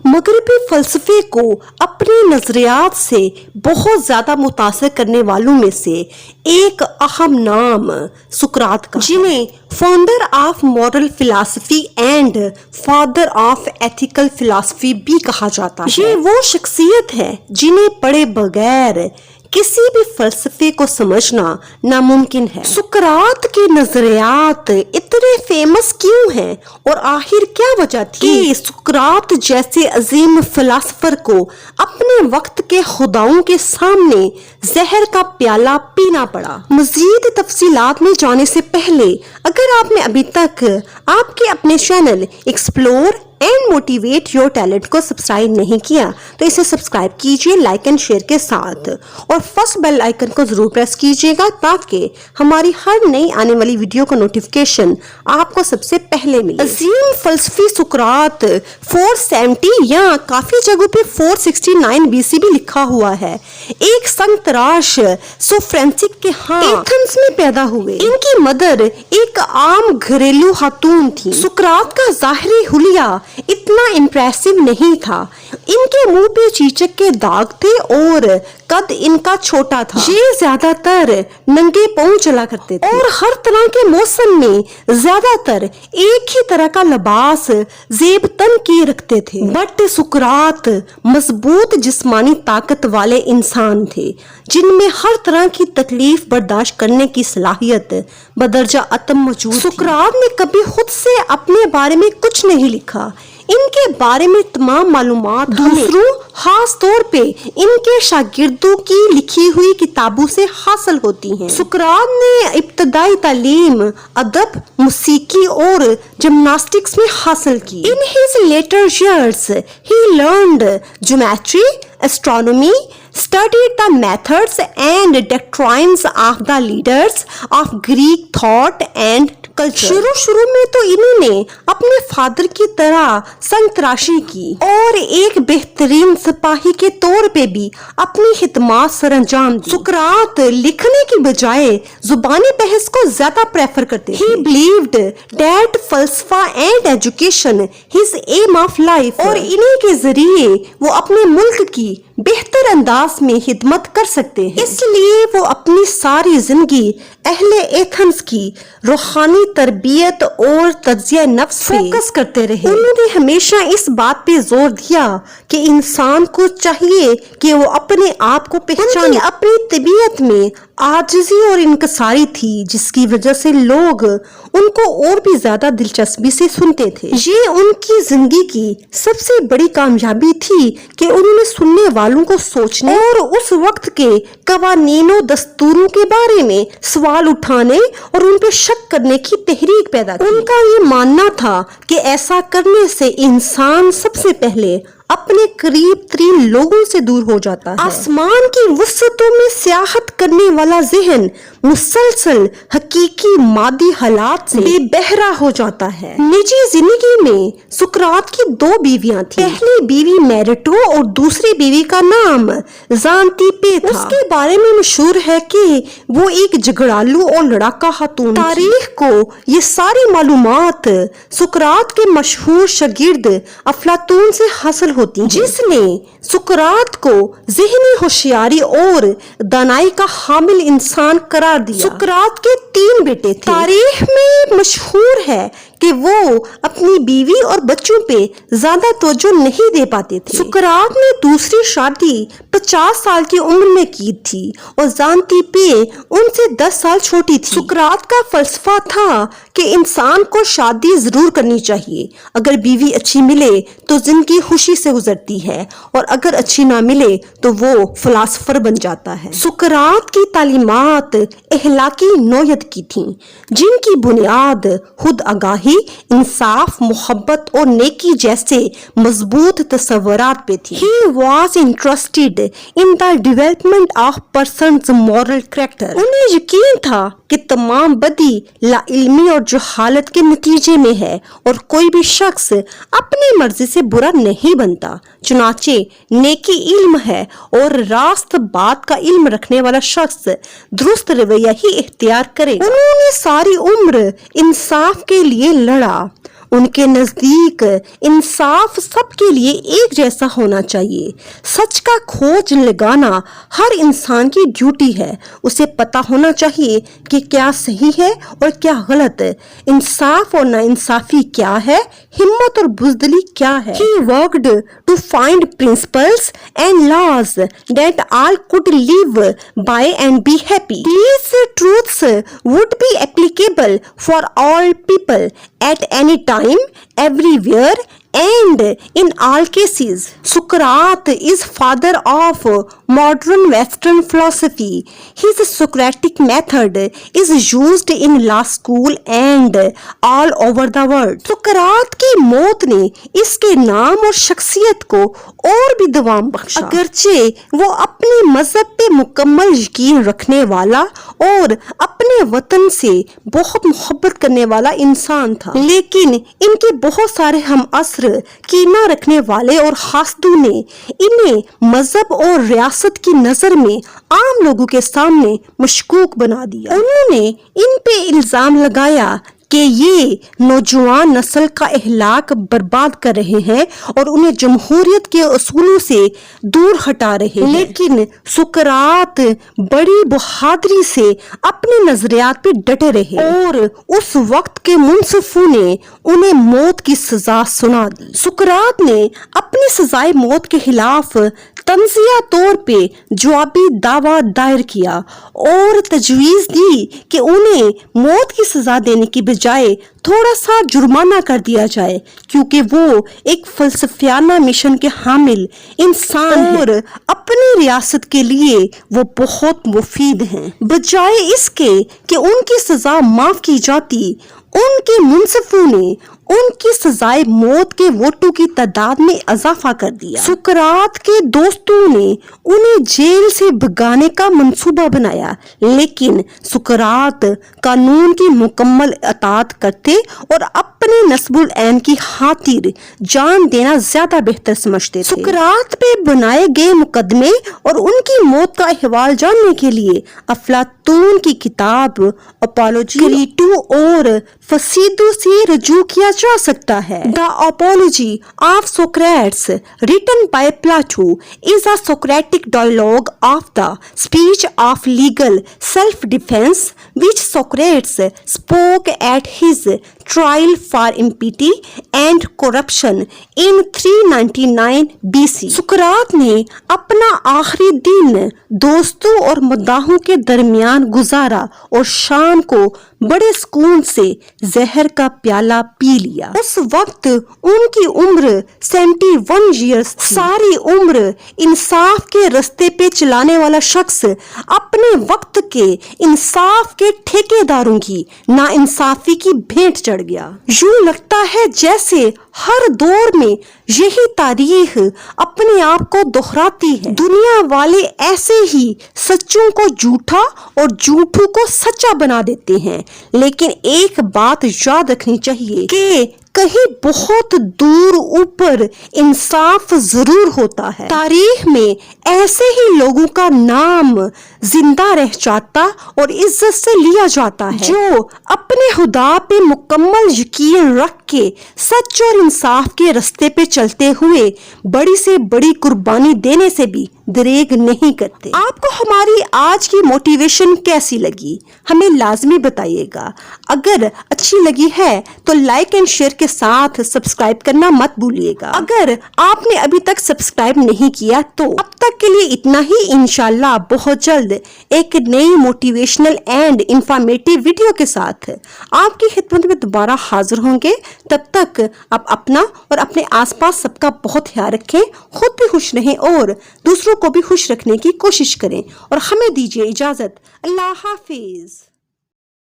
مغربی فلسفے کو اپنے نظریات سے بہت زیادہ متاثر کرنے والوں میں سے ایک اہم نام سقراط کا، جنہیں فاؤنڈر آف مورل فلسفی اینڈ فادر آف ایتھیکل فلسفی بھی کہا جاتا ہے۔ یہ وہ شخصیت ہے جنہیں پڑھے بغیر کسی بھی فلسفے کو سمجھنا ناممکن ہے۔ سقراط کے نظریات اتنے فیمس کیوں ہیں اور آخر کیا وجہ تھی کہ سقراط جیسے عظیم فلسفر کو اپنے وقت کے خداؤں کے سامنے زہر کا پیالہ پینا پڑا؟ مزید تفصیلات میں جانے سے پہلے اگر آپ نے ابھی تک آپ کے اپنے channel explore and motivate your talent کو سبسکرائب نہیں کیا تو اسے سبسکرائب کیجیے لائک اینڈ شیئر کے ساتھ، اور فرسٹ بیل آئیکن کو ضرور پریس کیجیے گا تاکہ ہماری ہر نئی آنے والی ویڈیو کا نوٹیفیکیشن آپ کو سب سے پہلے ملے۔ عظیم فلسفی سقراط 470 یا کافی جگہوں پہ 469 BC بھی لکھا ہوا ہے، ایک سنگ تراش سوفرینسک کے ہاں ایتھنز میں پیدا ہوئے۔ ان کی مدر ایک عام گھریلو خاتون تھی۔ سقراط کا ظاہری حلیہ اتنا امپریسو نہیں تھا، ان کے منہ پہ چیچک کے داغ تھے اور قد ان کا چھوٹا تھا۔ یہ زیادہ تر ننگے پاؤں چلا کرتے تھے اور ہر طرح کے موسم میں زیادہ تر ایک ہی طرح کا لباس زیب تن کیے رکھتے تھے۔ بٹ سقراط مضبوط جسمانی طاقت والے انسان تھے جن میں ہر طرح کی تکلیف برداشت کرنے کی صلاحیت بدرجہ اتم موجود تھی۔ سقراط نے کبھی خود سے اپنے بارے میں کچھ نہیں لکھا، ان کے بارے میں تمام معلومات دوسروں خاص طور پہ ان کے شاگردوں کی لکھی ہوئی کتابوں سے حاصل ہوتی ہیں۔ سقراط نے ابتدائی تعلیم ادب، موسیقی اور جمناسٹکس میں حاصل کی۔ In his later years, he learned geometry, astronomy, studied the methods and doctrines of the leaders of Greek thought and culture۔ شروع میں تو انہوں نے اپنے فادر کی طرح سنگ تراشی کی اور ایک بہترین سپاہی کے طور پہ بھی اپنی خدمات سر انجام دی۔ سقراط لکھنے کی بجائے زبانی بحث کو زیادہ پریفر کرتے تھے۔ He believed that فلسفہ and education his aim of life، اور انہیں کے ذریعے وہ اپنے ملک کی بہتر انداز میں خدمت کر سکتے ہیں، اس لیے وہ اپنی ساری زندگی اہل ایتھنز کی روحانی تربیت اور تجزیہ نفس پہ فوکس کرتے رہے۔ انہوں نے ہمیشہ اس بات پہ زور دیا کہ انسان کو چاہیے کہ وہ اپنے آپ کو پہچانے۔ اپنی طبیعت میں عاجزی اور انکساری تھی جس کی وجہ سے لوگ ان کو اور بھی زیادہ دلچسپی سے سنتے تھے۔ یہ ان کی زندگی کی سب سے بڑی کامیابی تھی کہ انہوں نے سننے والوں کو سوچنے اور اس وقت کے قوانین و دستوروں کے بارے میں سوال اٹھانے اور ان پہ شک کرنے کی تحریک پیدا کی۔ ان کا یہ ماننا تھا کہ ایسا کرنے سے انسان سب سے پہلے اپنے قریب ترین لوگوں سے دور ہو جاتا ہے۔ آسمان کی وسعتوں میں سیاحت کرنے والا ذہن مسلسل حقیقی مادی حالات سے بے بہرا ہو جاتا ہے۔ نجی زندگی میں سقراط کی 2 بیویاں تھیں۔ پہلی بیوی میریٹو اور دوسری بیوی کا نام زانتیپے تھا۔ اس کے بارے میں مشہور ہے کہ وہ ایک جھگڑالو اور لڑاکا خاتون تھی۔ تاریخ کو یہ ساری معلومات سقراط کے مشہور شاگرد افلاطون سے حاصل ہوتی ہیں، جس نے سقراط کو ذہنی ہوشیاری اور دانائی کا حامل انسان قرار دیا۔ سقراط کے 3 بیٹے تھے۔ تاریخ میں مشہور ہے کہ وہ اپنی بیوی اور بچوں پہ زیادہ توجہ نہیں دے پاتے تھے۔ سقراط نے دوسری شادی 50 سال کی عمر میں کی تھی اور زانتیپے ان سے 10 سال چھوٹی تھی۔ سقراط کا فلسفہ تھا کہ انسان کو شادی ضرور کرنی چاہیے، اگر بیوی اچھی ملے تو زندگی خوشی سے گزرتی ہے اور اگر اچھی نہ ملے تو وہ فلاسفر بن جاتا ہے۔ سقراط کی تعلیمات اخلاقی نوعیت کی تھیں جن کی بنیاد خود آگاہی، انصاف، محبت اور نیکی جیسے مضبوط تصورات پہ تھی۔ He was interested in the development of person's moral character۔ انہیں یقین تھا کہ تمام بدی لا علمی اور جہالت کے نتیجے میں ہے اور کوئی بھی شخص اپنی مرضی سے برا نہیں بنتا، چنانچہ نیکی علم ہے اور راست بات کا علم رکھنے والا شخص درست رویہ ہی اختیار کرے۔ انہوں نے ساری عمر انصاف کے لیے لڑا ان کے نزدیک انصاف سب کے لیے ایک جیسا ہونا چاہیے۔ سچ کا کھوج لگانا ہر انسان کی ڈیوٹی ہے۔ اسے پتا ہونا چاہیے کہ کیا صحیح ہے اور کیا غلط، انصاف اور ناانصافی کیا ہے، ہمت اور بزدلی کیا ہے۔ He worked to find principles and laws that all could live by and be happy. These truths would be applicable for all people at any time, everywhere, and in all cases. Socrates is father of modern Western philosophy. His Socratic method is used in law school and all over the world. سقراط کی موت نے اس کے نام اور شخصیت کو اور بھی دوام بخشا۔ اگرچہ وہ اپنے مذہب پہ مکمل یقین رکھنے والا اور اپنے وطن سے بہت محبت کرنے والا انسان تھا، لیکن ان کے بہت سارے ہم عصر کینہ رکھنے والے اور حاسدوں نے انہیں مذہب اور ریاست کی نظر میں عام لوگوں کے سامنے مشکوک بنا دیا۔ انہوں نے ان پہ الزام لگایا کہ یہ نوجوان نسل کا اخلاق برباد کر رہے ہیں اور انہیں جمہوریت کے اصولوں سے دور ہٹا رہے ہیں، لیکن سقراط بڑی بہادری سے اپنے نظریات پہ ڈٹے رہے اور اس وقت کے منصفوں نے انہیں موت کی سزا سنا دی۔ سقراط نے اپنی سزائے موت کے خلاف تنزیہ طور پہ جوابی دعویٰ دائر کیا اور تجویز دی کہ انہیں موت کی سزا دینے کی بجائے تھوڑا سا جرمانہ کر دیا جائے، کیونکہ وہ ایک فلسفیانہ مشن کے حامل انسان ہیں اور اپنی ریاست کے لیے وہ بہت مفید ہیں۔ بجائے اس کے کہ ان کی سزا معاف کی جاتی، ان کے منصفوں نے ان کی سزائے موت کے ووٹوں کی تعداد میں اضافہ کر دیا۔ سقراط کے دوستوں نے انہیں جیل سے بھگانے کا منصوبہ بنایا، لیکن سقراط قانون کی مکمل اطاعت کرتے اور اپنے نسب العین کی خاطر جان دینا زیادہ بہتر سمجھتے تھے۔ سقراط پہ بنائے گئے مقدمے اور ان کی موت کا احوال جاننے کے لیے افلاطون کی کتاب اپولوجی کریٹو اور فسیدو سے رجوع کیا جا سکتا ہے۔ The Apology of Socrates, written by Plato, is a Socratic dialogue of the speech of legal self-defense which Socrates spoke at his trial for impiety and corruption in 399 BC. سقراط نے اپنا آخری دن دوستوں اور مداحوں کے درمیان گزارا اور شام کو بڑے سکون سے زہر کا پیالہ پی لیا۔ اس وقت ان کی عمر 71 ایئرز تھی۔ ساری عمر انصاف کے رستے پہ چلانے والا شخص اپنے وقت کے انصاف کے ٹھیکیداروں کی ناانصافی کی بھینٹ چڑھ گیا۔ یوں لگتا ہے جیسے ہر دور میں یہی تاریخ اپنے آپ کو دہراتی ہے۔ دنیا والے ایسے ہی سچوں کو جھوٹا اور جھوٹوں کو سچا بنا دیتے ہیں، لیکن ایک بات یاد رکھنی چاہیے کہ کہیں بہت دور اوپر انصاف ضرور ہوتا ہے۔ تاریخ میں ایسے ہی لوگوں کا نام زندہ رہ جاتا اور عزت سے لیا جاتا ہے جو اپنے خدا پہ مکمل یقین رکھ کے سچ اور انصاف کے رستے پہ چلتے ہوئے بڑی سے بڑی قربانی دینے سے بھی دریغ نہیں کرتے۔ آپ کو ہماری آج کی موٹیویشن کیسی لگی ہمیں لازمی بتائیے گا۔ اگر اچھی لگی ہے تو لائک اینڈ شیئر کے ساتھ سبسکرائب کرنا مت بھولیے گا۔ اگر آپ نے ابھی تک سبسکرائب نہیں کیا تو اب تک کے لیے اتنا ہی۔ انشاءاللہ بہت جلد ایک نئی موٹیویشنل اینڈ انفارمیٹیو ویڈیو کے ساتھ آپ کی خدمت میں دوبارہ حاضر ہوں گے۔ تب تک آپ اپنا اور اپنے آس پاس سب کا بہت خیال رکھیں، خود بھی خوش رہیں اور دوسروں کو بھی خوش رکھنے کی کوشش کریں، اور ہمیں دیجیے اجازت۔ اللہ حافظ۔